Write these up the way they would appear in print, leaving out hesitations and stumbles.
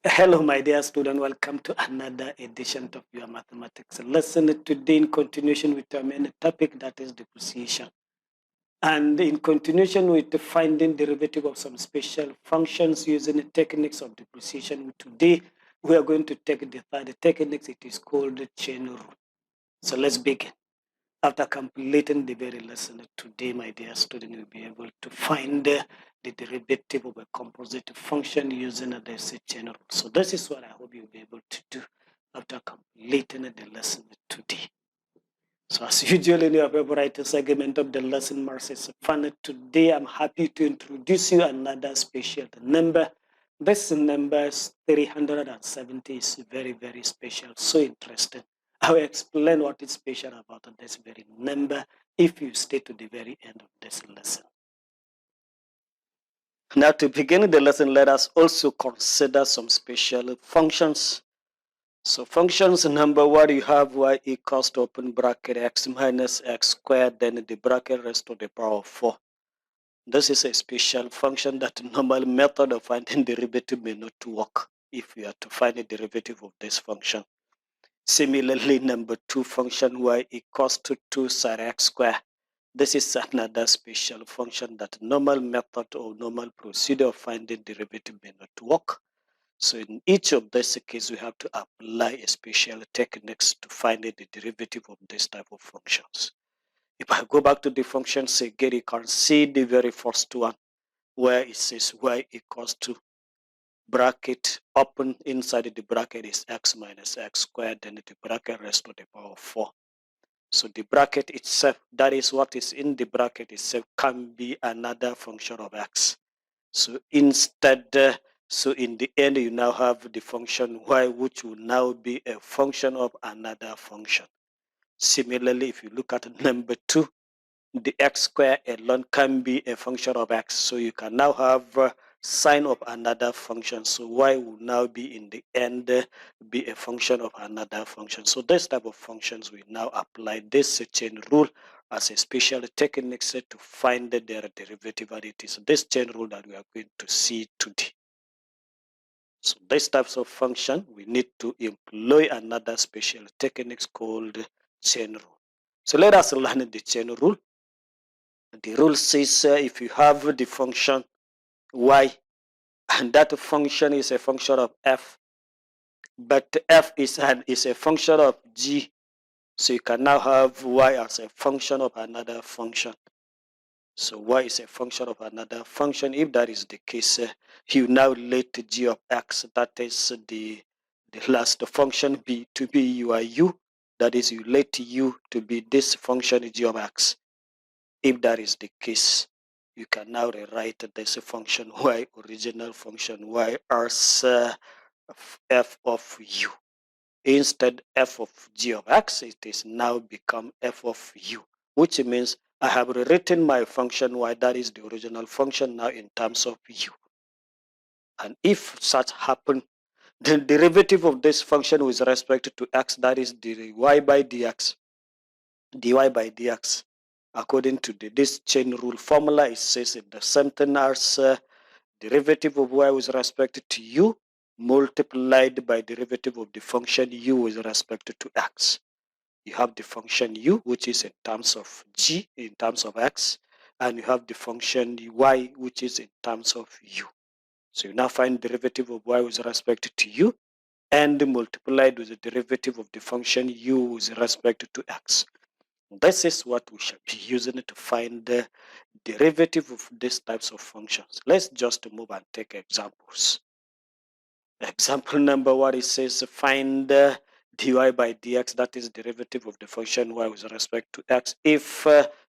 Hello, my dear student. Welcome to another edition of your mathematics lesson. Today, in continuation with our main topic, that is depreciation. And in continuation with the finding derivative of some special functions using the techniques of depreciation, today we are going to take the third technique. It is called the chain rule. So let's begin. After completing the very lesson today, my dear student, will be able to find the derivative of a composite function using this chain rule. So this is what I hope you'll be able to do after completing the lesson today. So as usual in your favorite segment of the lesson, Marcus Fun, today I'm happy to introduce you another special number. This number is 370. Is very, very special, so interesting. I will explain what is special about this very number if you stay to the very end of this lesson. Now to begin the lesson, let us also consider some special functions. So functions number one, you have y equals to open bracket x minus x squared, then the bracket raised to the power of 4. This is a special function that normal method of finding derivative may not work if you are to find a derivative of this function. Similarly, number two function y equals to 2 sin x squared. This is another special function that normal method or normal procedure of finding derivative may not work. So in each of these cases, we have to apply a special techniques to find the derivative of this type of functions. If I go back to the functions again, you can see the very first one where it says y equals to bracket open, inside the bracket is x minus x squared, then the bracket raised to the power of 4. So the bracket itself, that is what is in the bracket itself, can be another function of x. So instead, so in the end, you now have the function y, which will now be a function of another function. Similarly, if you look at number two, the x squared alone can be a function of x. So you can now have sign of another function. So y will now be in the end be a function of another function. So this type of functions we now apply this chain rule as a special technique to find their derivative, and it is this chain rule that we are going to see today. So these types of function, we need to employ another special technique called chain rule. So let us learn the chain rule. The rule says if you have the function y, and that function is a function of f, but f is a function of g, so you can now have y as a function of another function. So y is a function of another function. If that is the case, you now let g of x, that is the last function, be to be your u, that is you let u to be this function g of x. If that is the case, you can now rewrite this function y, original function y, as f of u. Instead f of g of x, it is now become f of u, which means I have rewritten my function y, that is the original function, now in terms of u. And if such happen, the derivative of this function with respect to x, that is the y by dx, dy by dx, according to this chain rule formula, it says in the same thing as derivative of y with respect to u multiplied by derivative of the function u with respect to x. You have the function u, which is in terms of g, in terms of x, and you have the function y, which is in terms of u. So you now find derivative of y with respect to u and multiplied with the derivative of the function u with respect to x. This is what we shall be using to find the derivative of these types of functions. Let's just move and take examples. Example number one, it says find dy by dx, that is derivative of the function y with respect to x, if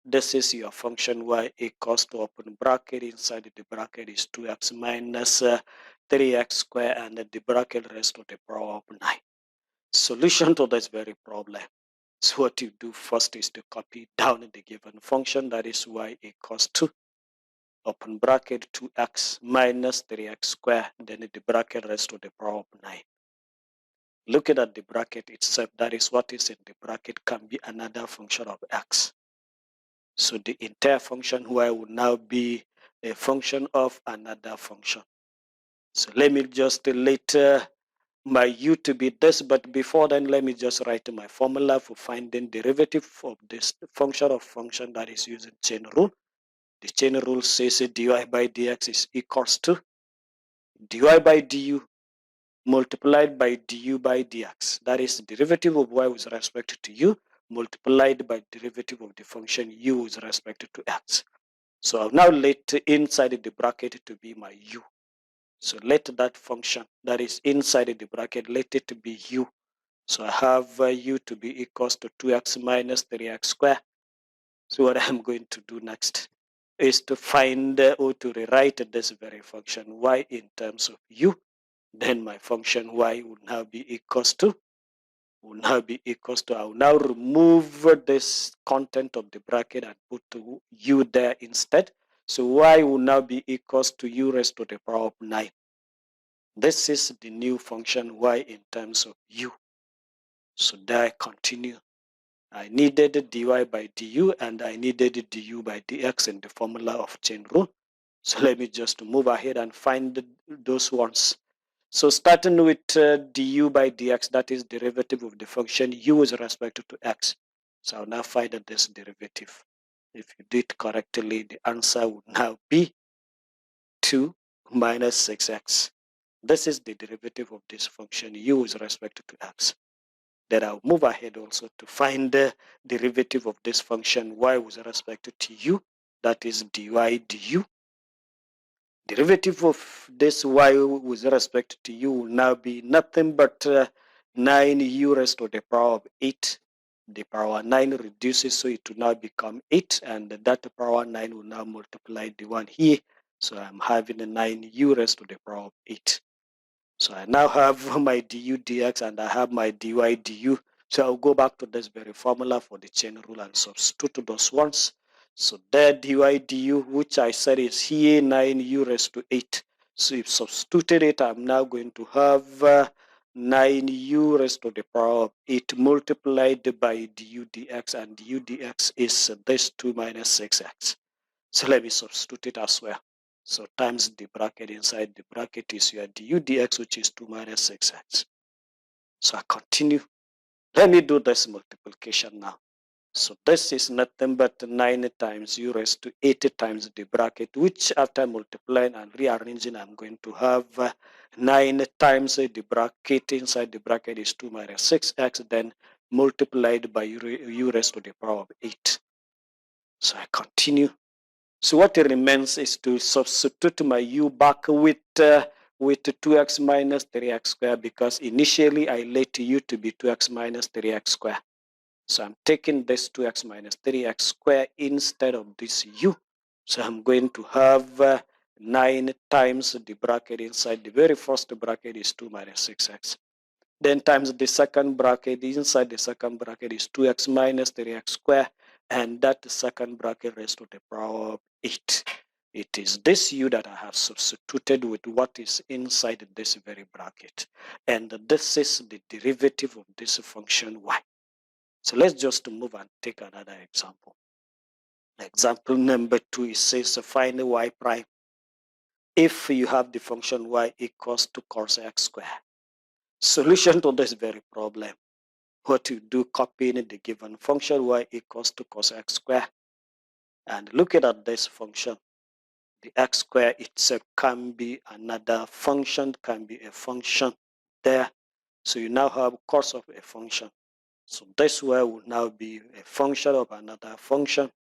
this is your function y equals to open bracket, inside the bracket is 2x minus 3x squared, and the bracket raised to the power of 9. Solution to this very problem. So what you do first is to copy down the given function, that is y equals to open bracket 2x minus 3x squared, then the bracket raised to the power of 9. Looking at the bracket itself, that is what is in the bracket can be another function of x. So the entire function y will now be a function of another function. So let me just later my u to be this, but before then, let me just write my formula for finding derivative of this function that is using chain rule. The chain rule says dy by dx is equals to dy by du multiplied by du by dx. That is the derivative of y with respect to u multiplied by derivative of the function u with respect to x. So I've now let inside the bracket to be my u. So let that function that is inside the bracket, let it be u. So I have u to be equals to 2x minus 3x squared. So what I'm going to do next is to find or to rewrite this very function y in terms of u. Then my function y will now be equals to, I will now remove this content of the bracket and put u there instead. So y will now be equals to u raised to the power of 9. This is the new function y in terms of u. So there I continue. I needed dy by du and I needed du by dx in the formula of chain rule. So let me just move ahead and find those ones. So starting with du by dx, that is derivative of the function u with respect to x. So I'll now find this derivative. If you did correctly, the answer would now be 2 minus 6x. This is the derivative of this function u with respect to x. Then I'll move ahead also to find the derivative of this function y with respect to u, that is dy du. Derivative of this y with respect to u will now be nothing but 9u raised to the power of 8. The power 9 reduces, so it will now become 8, and that power 9 will now multiply the one here. So I'm having a 9u raised to the power of 8. So I now have my du dx and I have my dy du. So I'll go back to this very formula for the chain rule and substitute those ones. So there dy du, which I said is here 9u raised to 8. So if substituted it, I'm now going to have 9u raised to the power of 8 multiplied by du dx, and du dx is this 2 minus 6x. So let me substitute it as well. So times the bracket inside the bracket is your du dx, which is 2 minus 6x. So I continue. Let me do this multiplication now. So this is nothing but 9 times u raised to 8 times the bracket, which after multiplying and rearranging, I'm going to have 9 times the bracket inside the bracket is 2 minus 6x, then multiplied by u raised to the power of 8. So I continue. So what remains is to substitute my u back with 2x minus 3x squared, because initially I let u to be 2x minus 3x squared. So I'm taking this 2x minus 3x squared instead of this u. So I'm going to have 9 times the bracket inside the very first bracket is 2 minus 6x. Then times the second bracket, inside the second bracket is 2x minus 3x squared, and that second bracket raised to the power of 8. It is this u that I have substituted with what is inside this very bracket. And this is the derivative of this function y. So let's just move and take another example. Example number 2, it says find y prime if you have the function y equals to cos x squared. Solution to this very problem. What you do, copying the given function y equals to cos x squared, and looking at this function, the x squared itself can be another function, can be a function there. So you now have cos of a function. So this y will now be a function of another function.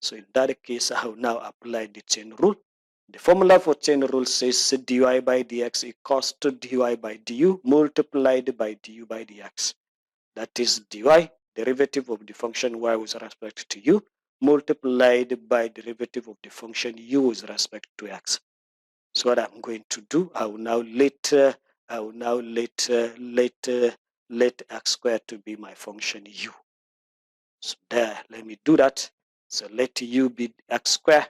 So in that case, I will now apply the chain rule. The formula for chain rule says dy by dx equals to dy by du multiplied by du by dx. That is dy, derivative of the function y with respect to u, multiplied by derivative of the function u with respect to x. So what I'm going to do, I will now let x squared to be my function u. So there, let me do that. So let u be x squared.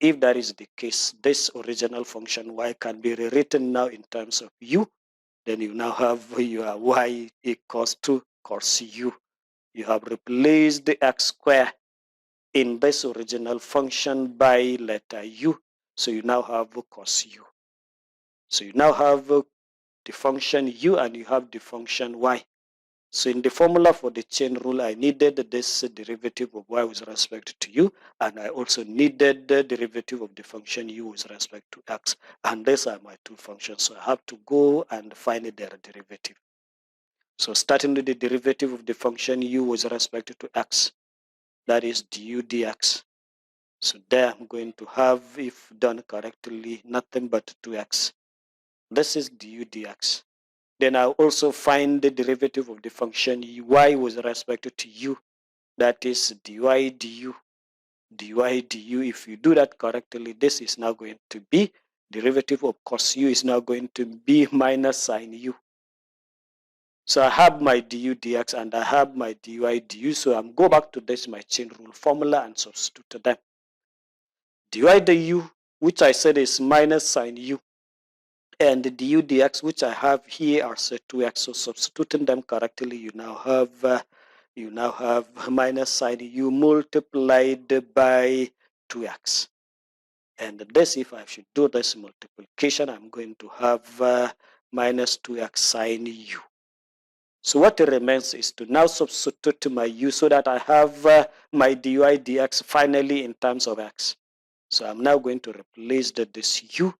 If that is the case, this original function y can be rewritten now in terms of u. Then you now have your y equals to cos u. You have replaced the x squared in this original function by letter u. So you now have cos u. So you now have the function u and you have the function y. So in the formula for the chain rule, I needed this derivative of y with respect to u, and I also needed the derivative of the function u with respect to x. And these are my two functions, so I have to go and find their derivative. So starting with the derivative of the function u with respect to x, that is du dx. So there I'm going to have, if done correctly, nothing but 2x. This is du dx. Then I'll also find the derivative of the function y with respect to u. That is dy du. Dy du. If you do that correctly, this is now going to be derivative of cos u is now going to be minus sine u. So I have my du dx and I have my dy du. So I'm go back to this my chain rule formula and substitute them. Dy du, which I said is minus sine u, and the du dx, which I have here, are set 2x. So substituting them correctly, you now have minus sine u multiplied by 2x. And this, if I should do this multiplication, I'm going to have minus 2x sine u. So what remains is to now substitute my u so that I have my dy dx finally in terms of x. So I'm now going to replace this u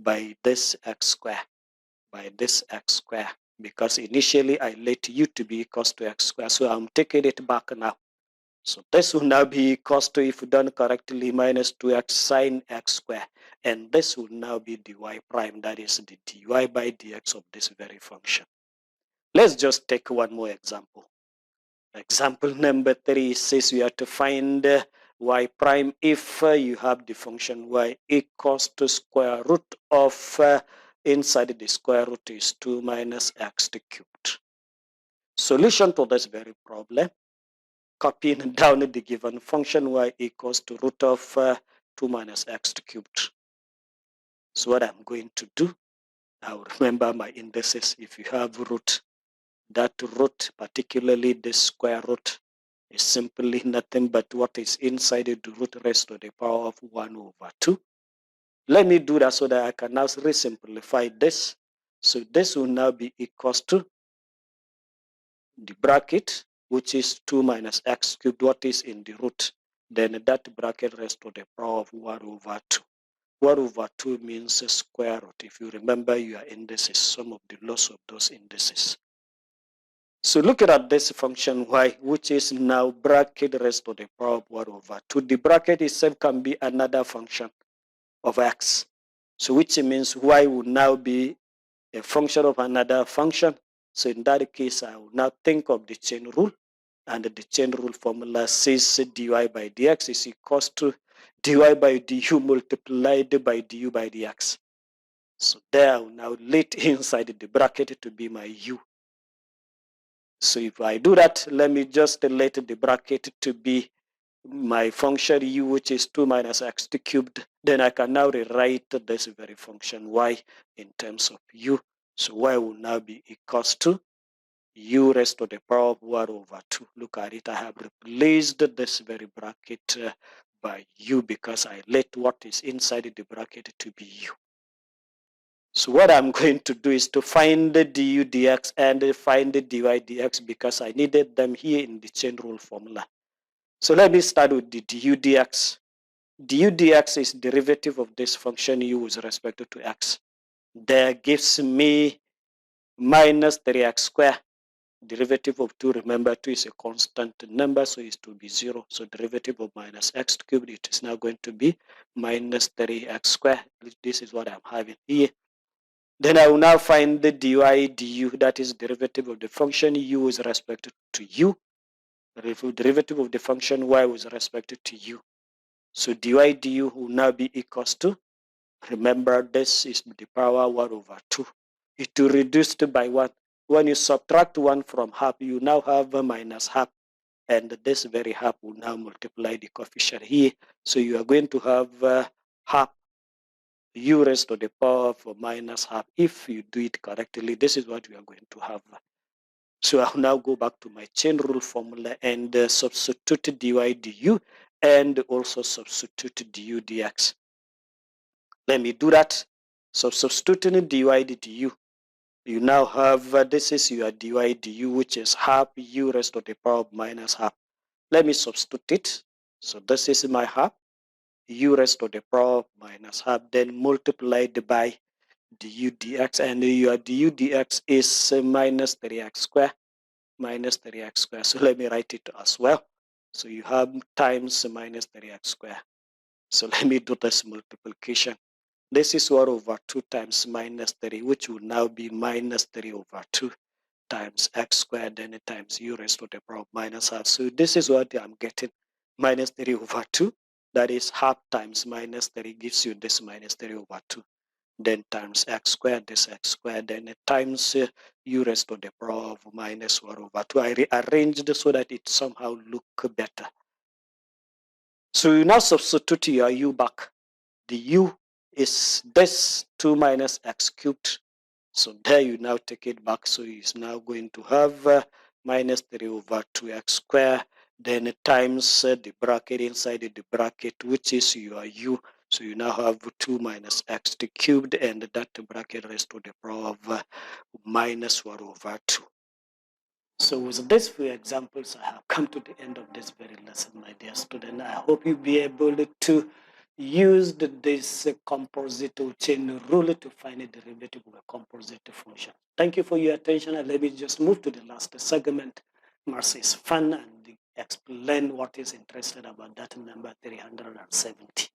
by this x square, because initially I let u to be equals to x square. So I'm taking it back now. So this will now be equals to, if done correctly, minus 2x sine x square. And this will now be dy prime, that is the dy by dx of this very function. Let's just take one more example. Example number 3 says we have to find y prime if you have the function y equals to square root of inside the square root is 2 minus x cubed. Solution to this very problem: copying down the given function y equals to root of 2 minus x cubed. So what I'm going to do, I'll remember my indices. If you have root, that root, particularly the square root, is simply nothing but what is inside the root raised to the power of 1 over 2. Let me do that so that I can now re-simplify this. So this will now be equals to the bracket, which is 2 minus x cubed, what is in the root. Then that bracket raised to the power of 1 over 2. 1 over 2 means a square root. If you remember your indices, some of the laws of those indices. So looking at this function y, which is now bracket raised to the power of 1 over 2, the bracket itself can be another function of x. So which means y will now be a function of another function. So in that case, I will now think of the chain rule. And the chain rule formula says dy by dx is equals to dy by du multiplied by du by dx. So there I will now let inside the bracket to be my u. So if I do that, let me just let the bracket to be my function u, which is 2 minus x cubed. Then I can now rewrite this very function y in terms of u. So y will now be equals to u raised to the power of 1 over 2. Look at it, I have replaced this very bracket by u because I let what is inside the bracket to be u. So what I'm going to do is to find the du dx and find the dy dx because I needed them here in the chain rule formula. So let me start with the du dx. Du dx is derivative of this function u with respect to x. That gives me minus 3x squared. Derivative of 2, remember 2 is a constant number, so it's to be 0. So derivative of minus x cubed, it is now going to be minus 3x squared. This is what I'm having here. Then I will now find the dy du, that is derivative of the function u with respect to u. Derivative of the function y with respect to u. So dy du will now be equals to, remember this is the power 1 over 2. It will reduce by 1. When you subtract 1 from half, you now have a minus half. And this very half will now multiply the coefficient here. So you are going to have half u raised to the power of minus half. If you do it correctly, this is what we are going to have. So I'll now go back to my chain rule formula and substitute dy du and also substitute du dx. Let me do that. So substituting dy du, you now have, this is your dy du, which is half u raised to the power of minus half. Let me substitute it. So this is my half, u raised to the power of minus half, then multiplied by du dx, and your du dx is minus 3x squared, minus 3x squared. So let me write it as well. So you have times minus 3x squared. So let me do this multiplication. This is 1 over 2 times minus 3, which will now be minus 3 over 2 times x squared, then times u raised to the power of minus half. So this is what I'm getting, minus 3 over 2. That is half times minus 3 gives you this minus 3 over 2. Then times x squared, this x squared, then times u raised to the power of minus 1 over 2. I rearranged so that it somehow look better. So you now substitute your u back. The u is this 2 minus x cubed. So there you now take it back. So it's now going to have minus 3 over 2x squared, then times the bracket inside the bracket, which is your u. So you now have 2 minus x cubed, and that bracket raised to the power of minus 1 over 2. So with these few examples, I have come to the end of this very lesson, my dear student. I hope you'll be able to use this composite chain rule to find a derivative of a composite function. Thank you for your attention, and let me just move to the last segment. Marcy is fun and explain what is interested about that number 370.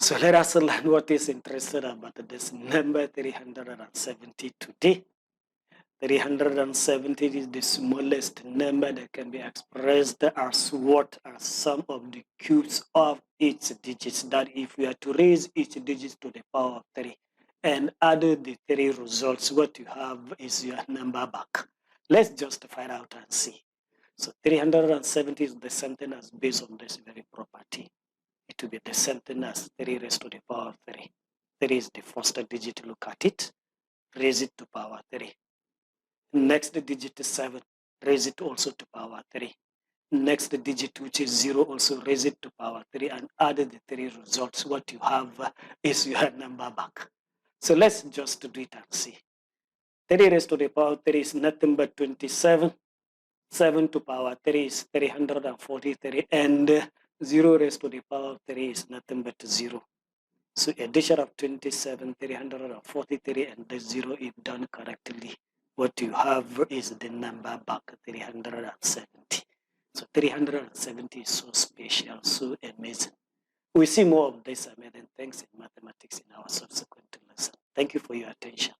So let us learn what is interested about this number 370 today. 370 is the smallest number that can be expressed as what? As sum of the cubes of its digits. That if we are to raise each digit to the power of 3 and add the 3 results, what you have is your number back. Let's just find out and see. So 370 is the same as based on this very property. It will be the same as 3 raised to the power of 3. 3 is the first digit. Look at it. Raise it to power 3. Next digit is 7, raise it also to power 3. Next digit, which is 0, also raise it to power 3 and add the 3 results. What you have is your number back. So let's just do it and see. 3 raised to the power 3 is nothing but 27. 7 to power 3 is 343. And 0 raised to the power 3 is nothing but 0. So addition of 27, 343, and the 0, if done correctly, what you have is the number back, 370. So 370 is so special, so amazing. We see more of this amazing things in mathematics in our subsequent lesson. Thank you for your attention.